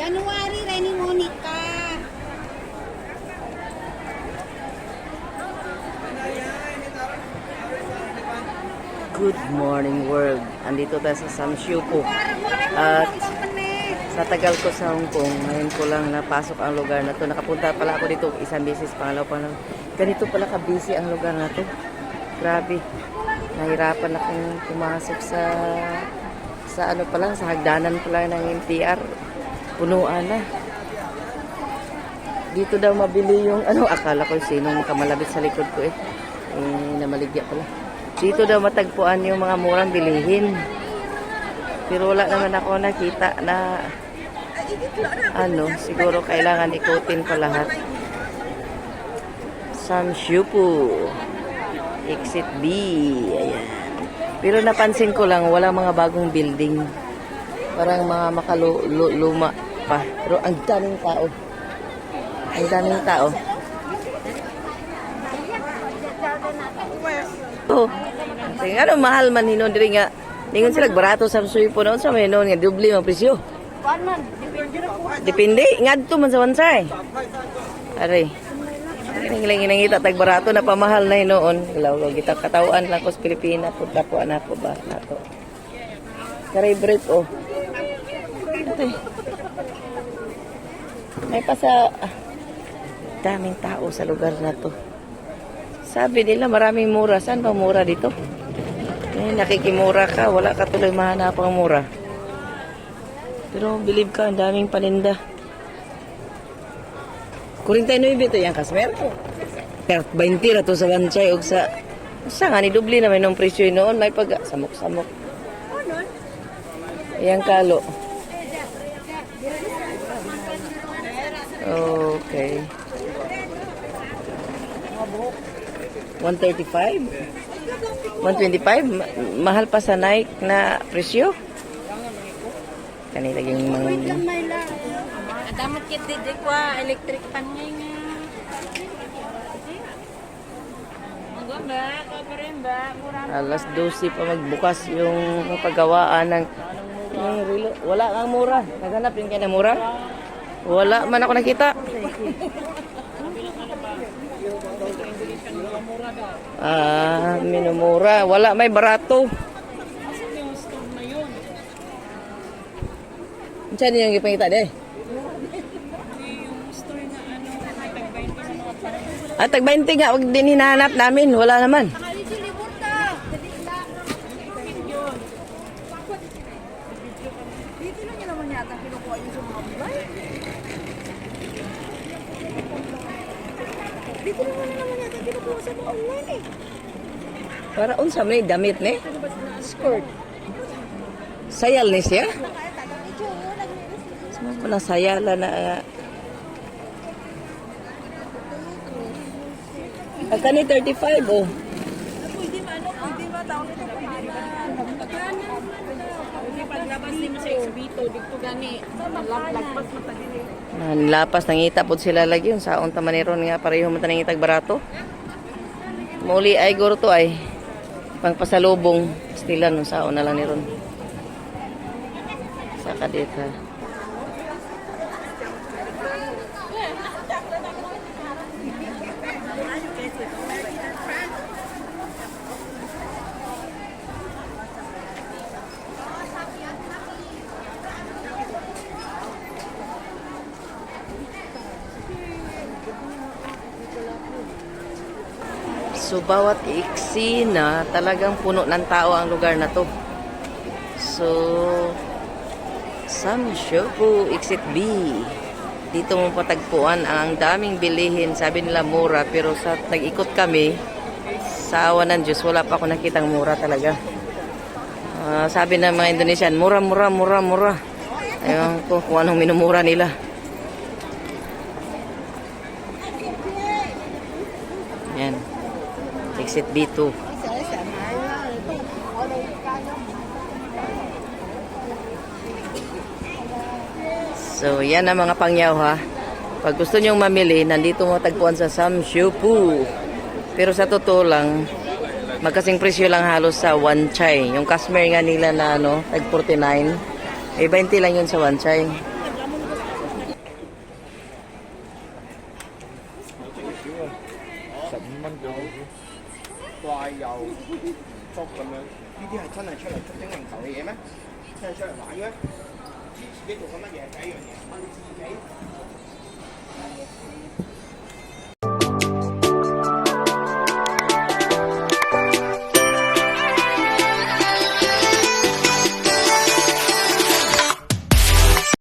January, Reni Monica. Good morning world. Andito tayo sa Samshupo. At sa tagal ko sa Hong Kong, ngayon ko lang napasok ang lugar na to. Nakapunta pala ako dito isang beses, pangalaw pa lang. Ganito pala ka-busy ang lugar na to. Grabe. Nahirapan akong pumasok sa ano pala, sa hagdanan pala ng MTR. Punuan na. Dito daw mabili yung ano, akala ko sinong kamalabit sa likod ko namaligya pala. Dito daw matagpuan yung mga murang bilihin. Pero wala naman ako nakita na ano, siguro kailangan ikutin pa lahat. Samshupo. Exit B. Ayan. Pero napansin ko lang, wala mga bagong building. Parang mga makaluma pa. Pero ang daming tao. Ang daming tao. Oh. Ano mahal man hinon diri nga. Ningon sila barato sa suyo po noon sa menon nga doble ang presyo. Depende ngadto man sa wansay. Are. Ning nangita tag barato na pamahal na hinoon. Ilaw kita katawan lang ko sa Pilipinas pud kapo anak ko ba nato. Kare break oh. Ate. May pasa daming tao sa lugar na to. Sabi nila maraming mura. Saan ba mura dito? Nakikimura ka. Wala ka tuloy mahanapang mura. Pero believe ka, ang daming paninda. 49 ito yung kasmer. Pero 20 na to sa bansay. O sa nga ni dubli naman ng presyo noon. May pag samok-samok. Ayan kalo. Okay. 135? 125? Mahal pa sa Nike na presyo? Kanila yung mga... Damat kit di kwa electric pan nga. Alas 12 pa magbukas yung paggawaan ng relo. Wala kang mura. Naghanap din kayo ng mura? Wala man ako nakita. Minumura. Wala, may barato. Saan yung ipangita de? Tag 20 nga, wag din hinahanap namin. Wala naman. Dito lang naman yata kinukuha yung sa mga buhay. Dito naman yata kinukuha sa mga online eh. Para unsa may damit ne? Skirt. Sayal ni siya? Sama ko na sayala na. Kani 35 oh. Pwede ba tao nito? Pwede paglabas din mo sa exhibito dito gani. Lagpas mata din. Lapas nangita pod sila lagi yung saon ta maniron nga pareho man nangitag barato. Muli ay guro to ay pangpasalubong stilan no saon na lang ni ron. Saka dito. So, bawat eksena, talagang puno ng tao ang lugar na to. So, Samshupo, Exit B. Dito mo patagpuan ang daming bilihin. Sabi nila mura, pero sa nag-ikot kami, sa awa ng Diyos, wala pa ako nakitang mura talaga. Sabi ng mga Indonesian, mura. Ayun ko kung anong minumura nila. Yan. Exit B2. So, yan ang mga pangyaw ha. Pag gusto nyong mamili, nandito mo tagpuan sa Samshupo. Pero sa totoo lang, magkasing presyo lang halos sa one chai. Yung cashmere nga nila na ano, tag 49. 20 lang yun sa one chai. 怪又捉咁樣，呢啲係真係出嚟捉精靈球嘅嘢咩？真係出嚟玩嘅咩？知自己做緊乜嘢？第一樣嘢問自己。